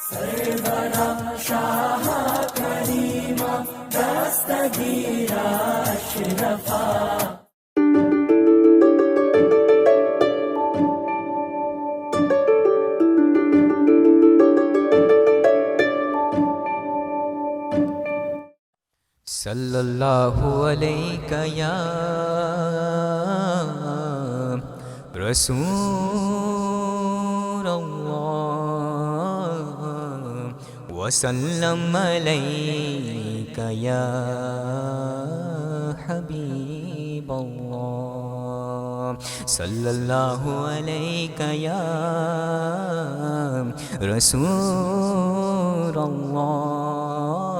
سرورا شاہ کریما دستگیرا اشرفا صلی اللہ علیہ یا رسول اللہ وسلم علیک یا حبیب اللہ صلی اللہ علیہ یا رسول اللہ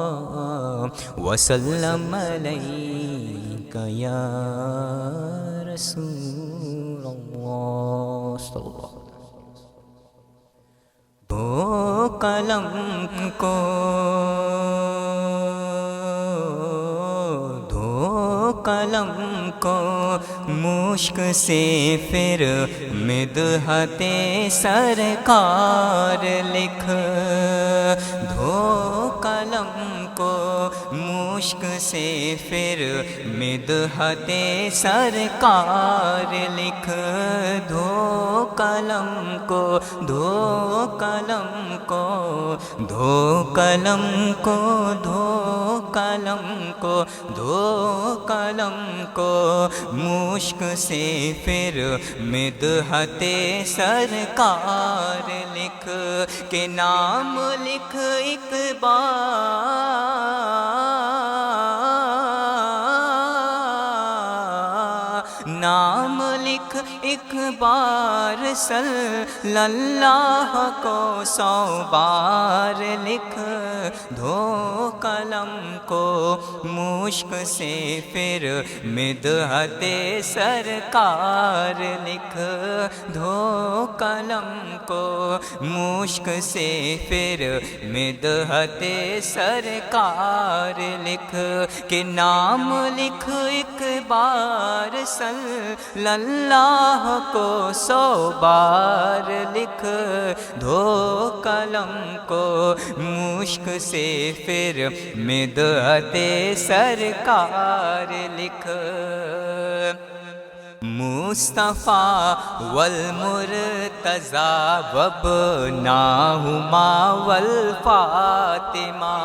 وسلم علیک یا رسول اللہ صلی اللہ علیہ وسلم۔ دو قلم کو مشک سے پھر مدحت سرکار لکھ، دو قلم کو مشک سے پھر مدحت سرکار لکھ، دو قلم کو مشک سے پھر مدحت سرکار لکھ کہ نام لکھ ایک بار، نام لکھ ایک بار صلی اللہ کو 100 بار لکھ، دو قلم کو مشک سے پھر مدحت سرکار لکھ، دو قلم کو مشک سے پھر مدحت سرکار لکھ کہ نام لکھ ایک بار صلی اللہ کو 100 بار لکھ، دو قلم کو مشک سے پھر مدحت سرکار لکھ۔ مصطفیٰ والمرتضیٰ وابناہما والفاطمہ،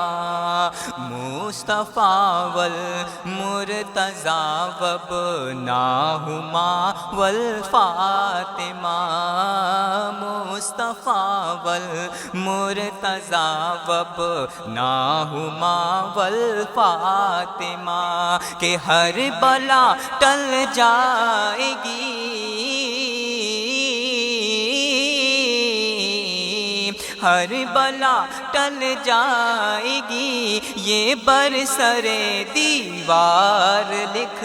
مصطفیٰ والمرتضیٰ وابناہما والفاطمہ، مصطفیٰ والمرتضیٰ وابناہما والفاطمہ کہ ہر بلا ٹل جائے گی، ہر بلا ٹل جائے گی، یہ برسر دیوار لکھ،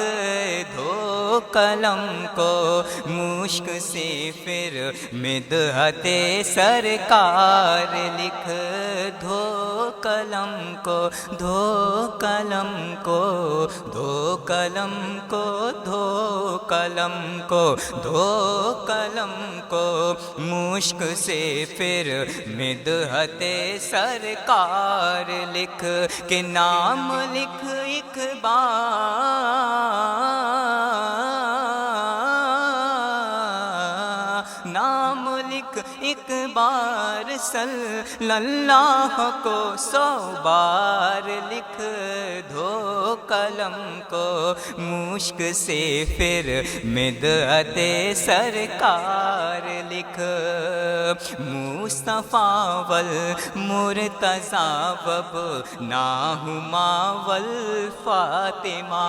دو قلم کو مشک سے پھر مدحت سرکار لکھ، دو قلم کو مشک سے پھر مدحت سرکار لکھ کہ نام لکھ ایک بار، نام لکھ ایک بار صلی اللہ کو 100 بار لکھ، دو قلم کو مشک سے پھر مدحت سرکار لکھ، مصطفیٰ والمرتضیٰ وابناہما والفاطمہ،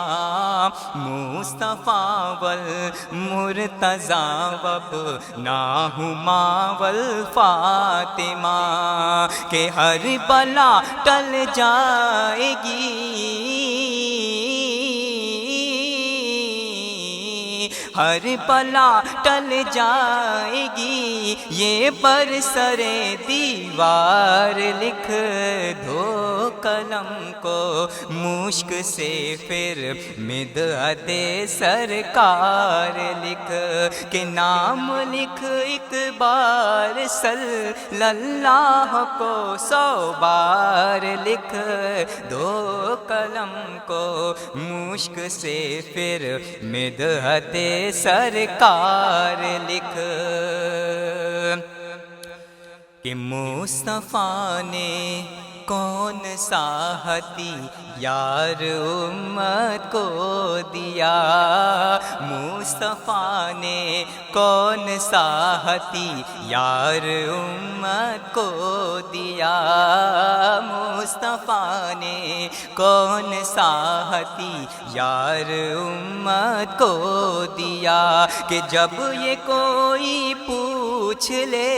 مصطفیٰ والمرتضیٰ وابناہما والفاطمہ کہ ہر بلا ٹل جائے گی، ہر بلا ٹل جائے گی، یہ برسر دیوار لکھ، دو قلم کو مشک سے پھر مدحت سرکار لکھ کہ نام لکھ ایک بار صلی اللہ کو 100 بار لکھ دو قلم کو مشک سے پھر مدحت سرکار لکھ کہ مصطفیٰ نے کون سا ہتھیار امت کو دیا، مصطفیٰ نے کون سا ہتھیار امت کو دیا، مصطفیٰ نے کون سا ہتھیار امت کو دیا کہ جب یہ کوئی پوچھ لے،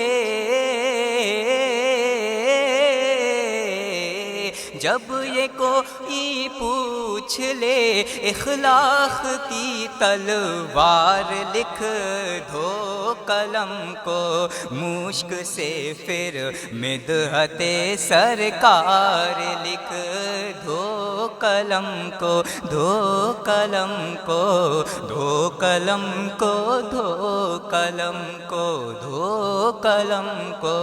جب یہ کوئی پوچھ لے اخلاق کی تلوار لکھ دو قلم کو مشک سے پھر مدحت سرکار لکھ دو قلم کو دو قلم کو دو قلم کو دو قلم کو دو قلم کو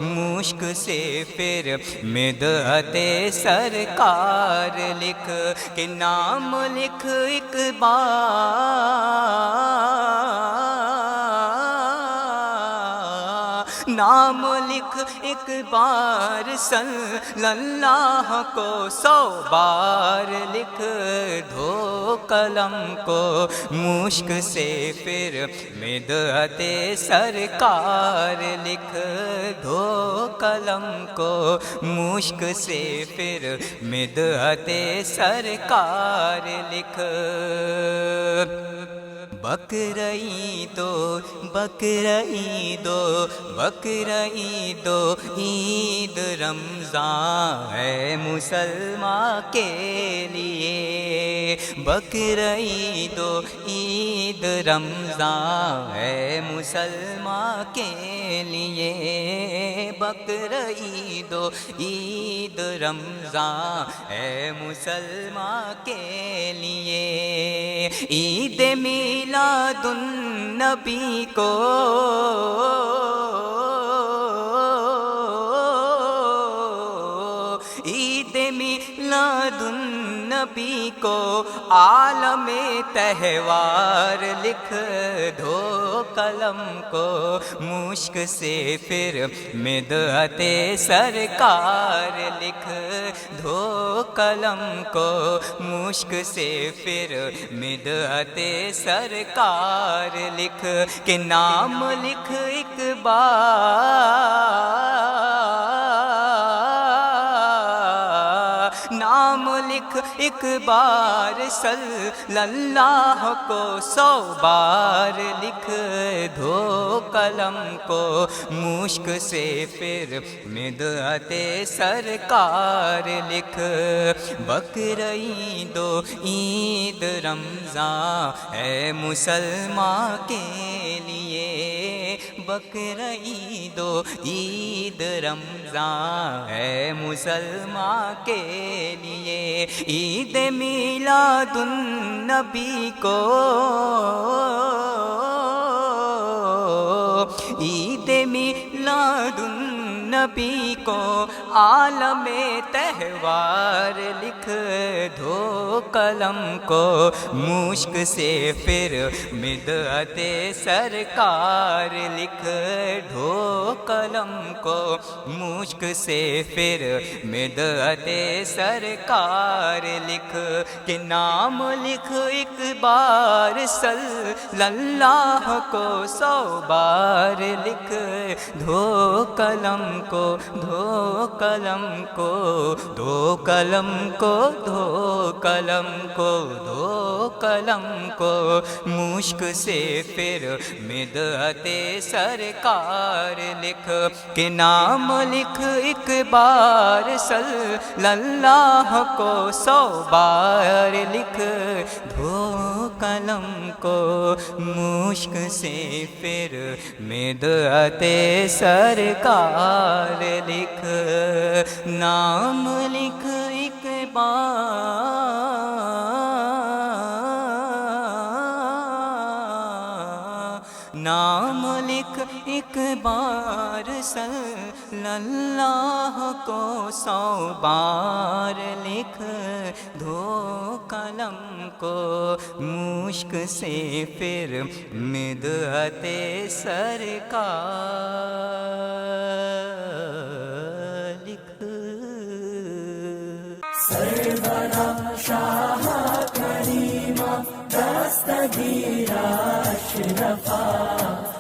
مشک سے پھر مدحت سرکار لکھ کہ نام لکھ ایک بار، نام لکھ ایک بار صلی اللہ کو 100 بار لکھ دو قلم کو مشک سے پھر مدحت سرکار لکھ دو قلم کو مشک سے پھر مدحت سرکار لکھ بقرعیدو بقرعیدو بقرعیدو عید رمضان ہے مسلمان کے لیے، بقرعیدو عید رمضان ہے مسلمان کے لیے، بقرعیدو عید رمضان ہے مسلمان کے لیے، عید میلاد النبی کو عید میلاد النبی کو عالم تہوار لکھ دو قلم کو مشک سے پھر مدحت سرکار لکھ دو قلم کو مشک سے پھر مدحت سرکار لکھ کہ نام لکھ ایک بار، نام لکھ ایک بار صلی اللہ کو 100 بار لکھ دو قلم کو مشک سے پھر مدحت سرکار لکھ بقرعیدو عید رمضان ہے مسلمان کے لیے، بقرعیدو عید رمضان ہے مسلمان کے لیے، عید میلاد النبی کو عید میلاد النبی کو عالم تہوار لکھ دو قلم کو مشک سے پھر مدحت سرکار لکھ دو قلم کو مشک سے پھر مدحت سرکار لکھ کہ نام لکھ ایک بار صلی اللہ کو 100 بار لکھ دو قلم کو دو قلم کو دو قلم کو دو قلم کو دو قلم کو مشک سے پھر مدحت سرکار لکھ کہ نام لکھ ایک بار صلی اللہ کو 100 بار لکھ دو قلم کو مشک سے پھر مدحت سرکار لکھ نام لکھ ایک بار، نام لکھ ایک بار صلی اللہ کو 100 بار لکھ دو قلم کو مشک سے پھر مدحت سرکار لکھ۔ سرورا شاہ کریمہ دستگیر اشرفا